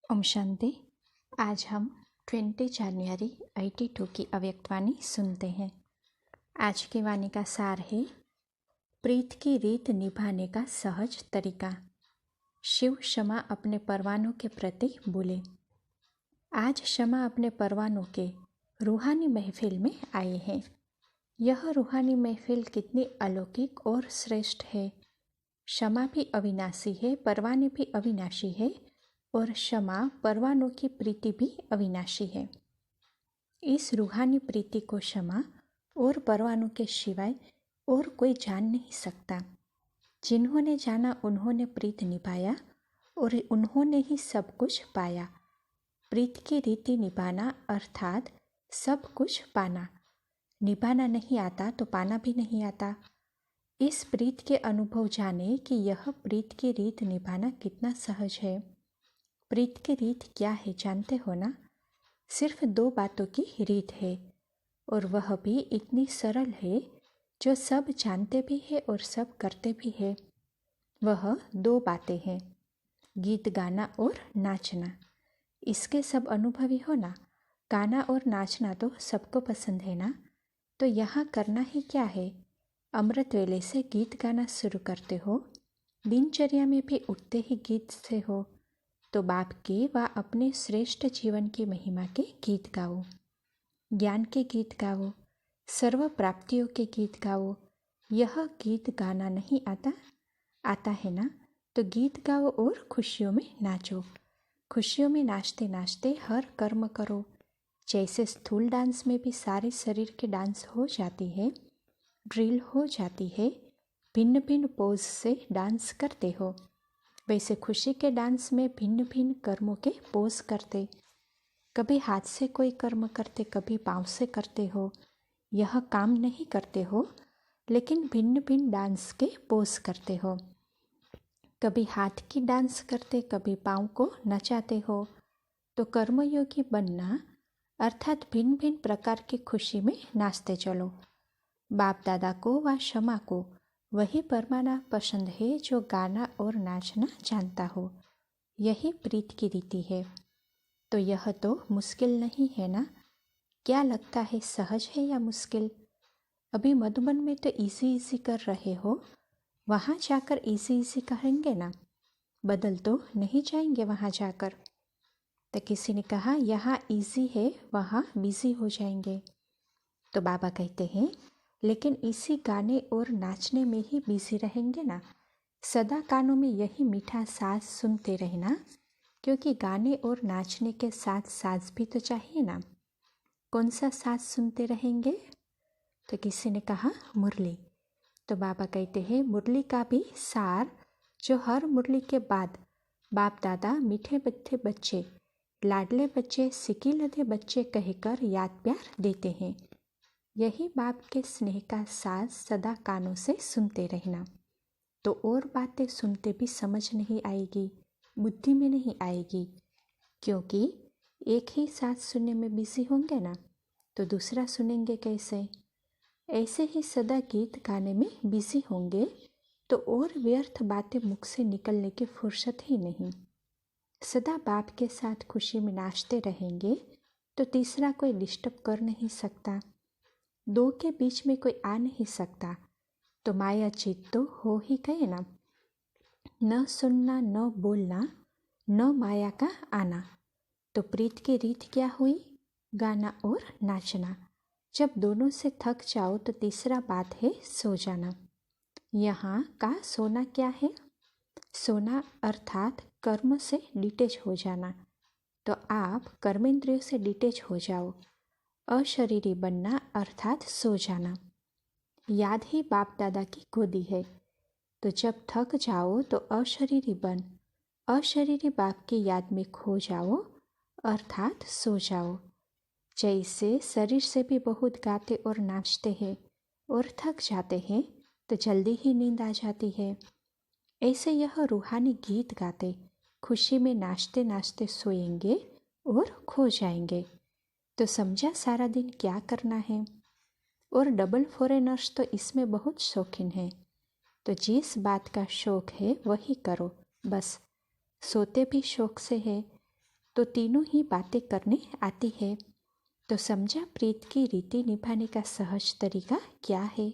ओम शांति। आज हम 20 जनवरी 82 की अव्यक्तवाणी सुनते हैं। आज की वाणी का सार है प्रीत की रीत निभाने का सहज तरीका। शिव शमा अपने परवानों के प्रति बोले। आज शमा अपने परवानों के रूहानी महफिल में आए हैं। यह रूहानी महफिल कितनी अलौकिक और श्रेष्ठ है। शमा भी अविनाशी है, परवाने भी अविनाशी है और शमा परवानों की प्रीति भी अविनाशी है। इस रूहानी प्रीति को शमा और परवानों के सिवाय और कोई जान नहीं सकता। जिन्होंने जाना उन्होंने प्रीत निभाया और उन्होंने ही सब कुछ पाया। प्रीत की रीति निभाना अर्थात सब कुछ पाना। निभाना नहीं आता तो पाना भी नहीं आता। इस प्रीत के अनुभव जाने कि यह प्रीत की रीत निभाना कितना सहज है। प्रीत की रीत क्या है जानते हो ना? सिर्फ 2 बातों की रीत है और वह भी इतनी सरल है जो सब जानते भी है और सब करते भी है। वह 2 बातें हैं, गीत गाना और नाचना। इसके सब अनुभवी हो ना। गाना और नाचना तो सबको पसंद है ना। तो यहाँ करना ही क्या है? अमृत वेले से गीत गाना शुरू करते हो, दिनचर्या में भी उठते ही गीत से हो तो बाप के व अपने श्रेष्ठ जीवन की महिमा के गीत गाओ, ज्ञान के गीत गाओ, सर्व प्राप्तियों के गीत गाओ। यह गीत गाना नहीं आता? आता है ना? तो गीत गाओ और खुशियों में नाचो। खुशियों में नाचते नाचते हर कर्म करो। जैसे स्थूल डांस में भी सारे शरीर के डांस हो जाती है, ड्रिल हो जाती है, भिन्न भिन्न पोज से डांस करते हो, वैसे खुशी के डांस में भिन्न भिन्न कर्मों के पोज करते। कभी हाथ से कोई कर्म करते, कभी पाँव से करते हो। यह काम नहीं करते हो लेकिन भिन्न भिन्न डांस के पोज करते हो। कभी हाथ की डांस करते, कभी पाँव को नचाते हो। तो कर्मयोगी बनना अर्थात भिन्न भिन्न प्रकार की खुशी में नाचते चलो। बाप दादा को व शमा को वही परमाना पसंद है जो गाना और नाचना जानता हो। यही प्रीत की रीति है। तो यह तो मुश्किल नहीं है ना? क्या लगता है सहज है या मुश्किल? अभी मधुबन में तो इजी इजी कर रहे हो, वहाँ जाकर इजी इजी कहेंगे ना? बदल तो नहीं जाएंगे वहाँ जाकर। तो किसी ने कहा यहाँ इजी है, वहाँ बिजी हो जाएंगे। तो बाबा कहते हैं लेकिन इसी गाने और नाचने में ही बिजी रहेंगे ना। सदा कानों में यही मीठा साज सुनते रहना, क्योंकि गाने और नाचने के साथ साज भी तो चाहिए ना। कौन सा साज सुनते रहेंगे? तो किसी ने कहा मुरली। तो बाबा कहते हैं मुरली का भी सार, जो हर मुरली के बाद बाप दादा मीठे मीठे बच्चे, लाडले बच्चे, सिकी लदे बच्चे कहकर याद प्यार देते हैं। यही बाप के स्नेह का साज सदा कानों से सुनते रहना। तो और बातें सुनते भी समझ नहीं आएगी, बुद्धि में नहीं आएगी, क्योंकि एक ही साथ सुनने में बिजी होंगे ना, तो दूसरा सुनेंगे कैसे? ऐसे ही सदा गीत गाने में बिजी होंगे तो और व्यर्थ बातें मुख से निकलने की फुर्सत ही नहीं। सदा बाप के साथ खुशी में नाचते रहेंगे तो तीसरा कोई डिस्टर्ब कर नहीं सकता, 2 के बीच में कोई आ नहीं सकता। तो माया चित तो हो ही गए ना। न सुनना, न बोलना, न माया का आना। तो प्रीत की रीत क्या हुई? गाना और नाचना। जब दोनों से थक जाओ तो तीसरा बात है सो जाना। यहाँ का सोना क्या है? सोना अर्थात कर्म से डिटेच हो जाना। तो आप कर्मेंद्रियों से डिटेच हो जाओ। अशरीरी बनना अर्थात सो जाना। याद ही बाप दादा की गोदी है। तो जब थक जाओ तो अशरीरी बन, अशरीरी बाप की याद में खो जाओ अर्थात सो जाओ। जैसे शरीर से भी बहुत गाते और नाचते हैं और थक जाते हैं तो जल्दी ही नींद आ जाती है, ऐसे यह रूहानी गीत गाते खुशी में नाचते नाचते सोएंगे और खो जाएंगे। तो समझा सारा दिन क्या करना है। और डबल फॉरेनर्स तो इसमें बहुत शौकीन हैं। तो जिस बात का शौक है वही करो बस। सोते भी शौक से है तो तीनों ही बातें करने आती है। तो समझा प्रीत की रीति निभाने का सहज तरीका क्या है।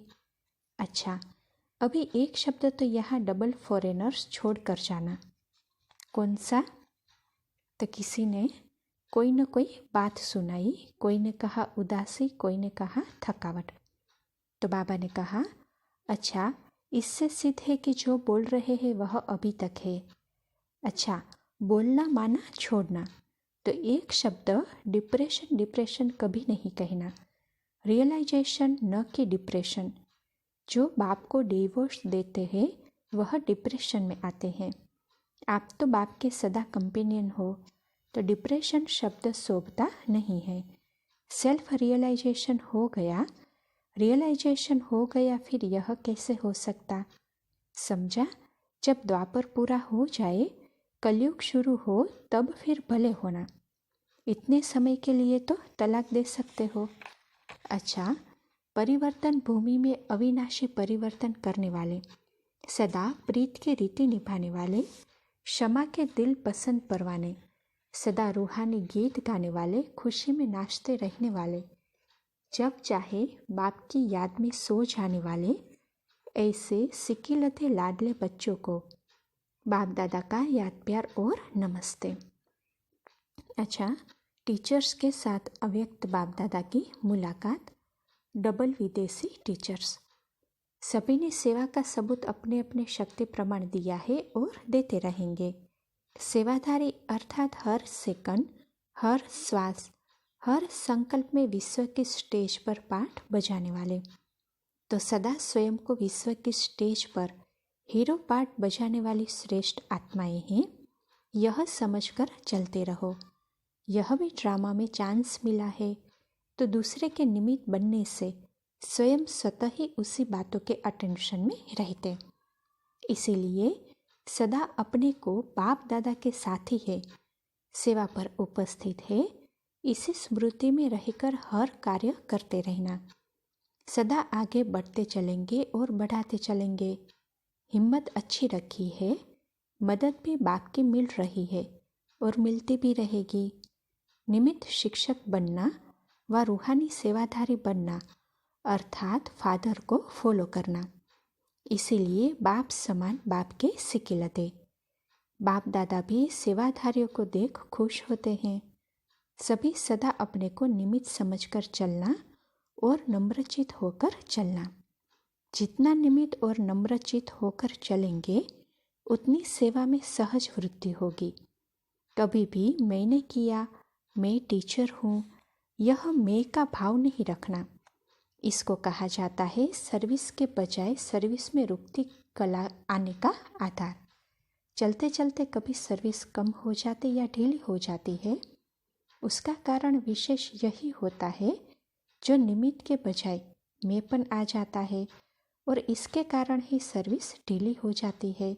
अच्छा, अभी एक शब्द तो यहाँ डबल फॉरेनर्स छोड़कर जाना। कौन सा? तो किसी ने कोई न कोई बात सुनाई, कोई ने कहा उदासी, कोई ने कहा थकावट। तो बाबा ने कहा, अच्छा, इससे सिद्ध है कि जो बोल रहे हैं वह अभी तक है। अच्छा, बोलना माना छोड़ना। तो एक शब्द डिप्रेशन डिप्रेशन कभी नहीं कहना। रियलाइजेशन न कि डिप्रेशन। जो बाप को डिवोर्स देते हैं वह डिप्रेशन में आते हैं। आप तो बाप के सदा कंपेनियन हो, तो डिप्रेशन शब्द शोभता नहीं है। सेल्फ रियलाइजेशन हो गया, फिर यह कैसे हो सकता? समझा? जब द्वापर पूरा हो जाए, कलयुग शुरू हो, तब फिर भले होना। इतने समय के लिए तो तलाक दे सकते हो। अच्छा, परिवर्तन भूमि में अविनाशी परिवर्तन करने वाले, सदा प्रीत की रीति निभाने वाले, क्षमा के दिल पसंद परवाने, सदा रूहानी गीत गाने वाले, खुशी में नाचते रहने वाले, जब चाहे बाप की याद में सो जाने वाले, ऐसे सिकिलते लाडले बच्चों को बाप दादा का याद प्यार और नमस्ते। अच्छा, टीचर्स के साथ अव्यक्त बाप दादा की मुलाकात। डबल विदेशी टीचर्स। सभी ने सेवा का सबूत अपने अपने शक्ति प्रमाण दिया है और देते रहेंगे। सेवाधारी अर्थात हर सेकंड, हर श्वास, हर संकल्प में विश्व की स्टेज पर पाठ बजाने वाले, तो सदा स्वयं को विश्व की स्टेज पर हीरो पाठ बजाने वाली श्रेष्ठ आत्माएं हैं। यह समझकर चलते रहो। यह भी ड्रामा में चांस मिला है, तो दूसरे के निमित्त बनने से स्वयं स्वतः ही उसी बातों के अटेंशन में रहते। इसीलिए सदा अपने को बाप दादा के साथी है, सेवा पर उपस्थित है, इसी स्मृति में रहकर हर कार्य करते रहना। सदा आगे बढ़ते चलेंगे और बढ़ाते चलेंगे। हिम्मत अच्छी रखी है, मदद भी बाप की मिल रही है और मिलती भी रहेगी। निमित्त शिक्षक बनना व रूहानी सेवाधारी बनना अर्थात फादर को फॉलो करना। इसीलिए बाप समान बाप के सिकिलते। बाप दादा भी सेवाधारियों को देख खुश होते हैं। सभी सदा अपने को निमित्त समझकर चलना और नम्रचित होकर चलना। जितना निमित्त और नम्रचित होकर चलेंगे, उतनी सेवा में सहज वृद्धि होगी। कभी भी मैंने किया, मैं टीचर हूँ, यह मैं का भाव नहीं रखना। इसको कहा जाता है सर्विस के बजाय सर्विस में रुकती कला आने का आधार। चलते चलते कभी सर्विस कम हो जाती या ढीली हो जाती है, उसका कारण विशेष यही होता है जो निमित्त के बजाय मैंपन आ जाता है और इसके कारण ही सर्विस ढीली हो जाती है।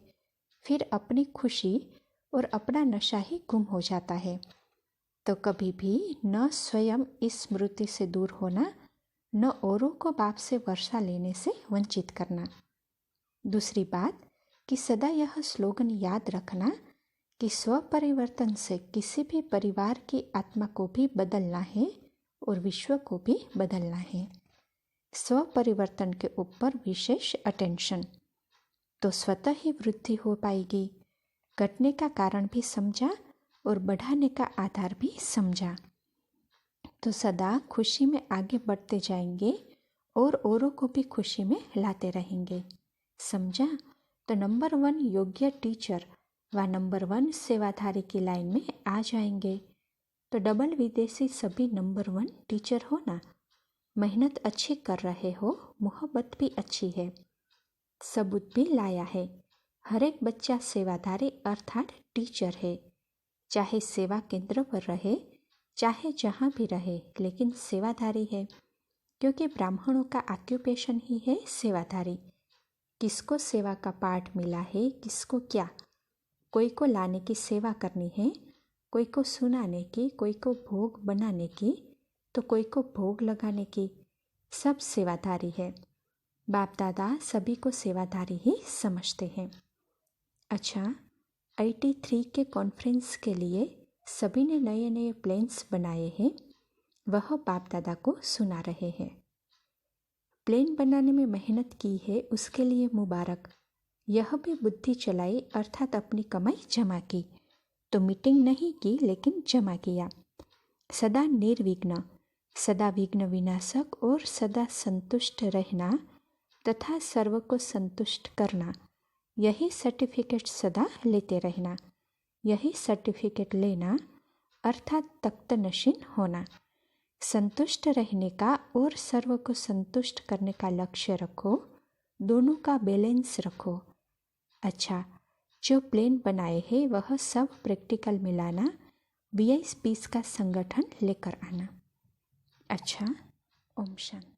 फिर अपनी खुशी और अपना नशा ही गुम हो जाता है। तो कभी भी न स्वयं इस स्मृति से दूर होना, न औरों को बाप से वर्षा लेने से वंचित करना। दूसरी बात कि सदा यह स्लोगन याद रखना कि स्व परिवर्तन से किसी भी परिवार की आत्मा को भी बदलना है और विश्व को भी बदलना है। स्व परिवर्तन के ऊपर विशेष अटेंशन, तो स्वतः ही वृद्धि हो पाएगी। घटने का कारण भी समझा और बढ़ाने का आधार भी समझा, तो सदा खुशी में आगे बढ़ते जाएंगे और औरों को भी खुशी में लाते रहेंगे। समझा? तो नंबर 1 योग्य टीचर व नंबर 1 सेवाधारी की लाइन में आ जाएंगे। तो डबल विदेशी सभी नंबर 1 टीचर हो ना। मेहनत अच्छी कर रहे हो, मोहब्बत भी अच्छी है, सबूत भी लाया है। हर एक बच्चा सेवाधारी अर्थात टीचर है, चाहे सेवा केंद्र पर रहे, चाहे जहाँ भी रहे, लेकिन सेवाधारी है, क्योंकि ब्राह्मणों का ऑक्यूपेशन ही है सेवाधारी। किसको सेवा का पाठ मिला है, किसको क्या, कोई को लाने की सेवा करनी है, कोई को सुनाने की, कोई को भोग बनाने की, तो कोई को भोग लगाने की, सब सेवाधारी है। बाप दादा सभी को सेवाधारी ही समझते हैं। अच्छा, 83 के कॉन्फ्रेंस के लिए सभी ने नए नए प्लेन्स बनाए हैं, वह बाप दादा को सुना रहे हैं। प्लेन बनाने में मेहनत की है, उसके लिए मुबारक। यह भी बुद्धि चलाई अर्थात अपनी कमाई जमा की, तो मीटिंग नहीं की लेकिन जमा किया। सदा निर्विघ्न, सदा विघ्न विनाशक और सदा संतुष्ट रहना तथा सर्व को संतुष्ट करना, यही सर्टिफिकेट सदा लेते रहना। यही सर्टिफिकेट लेना अर्थात तख्तनशीन होना। संतुष्ट रहने का और सर्व को संतुष्ट करने का लक्ष्य रखो, दोनों का बैलेंस रखो। अच्छा, जो प्लान बनाए हैं वह सब प्रैक्टिकल में लाना, VIPs का संगठन लेकर आना। अच्छा, ओम शांति।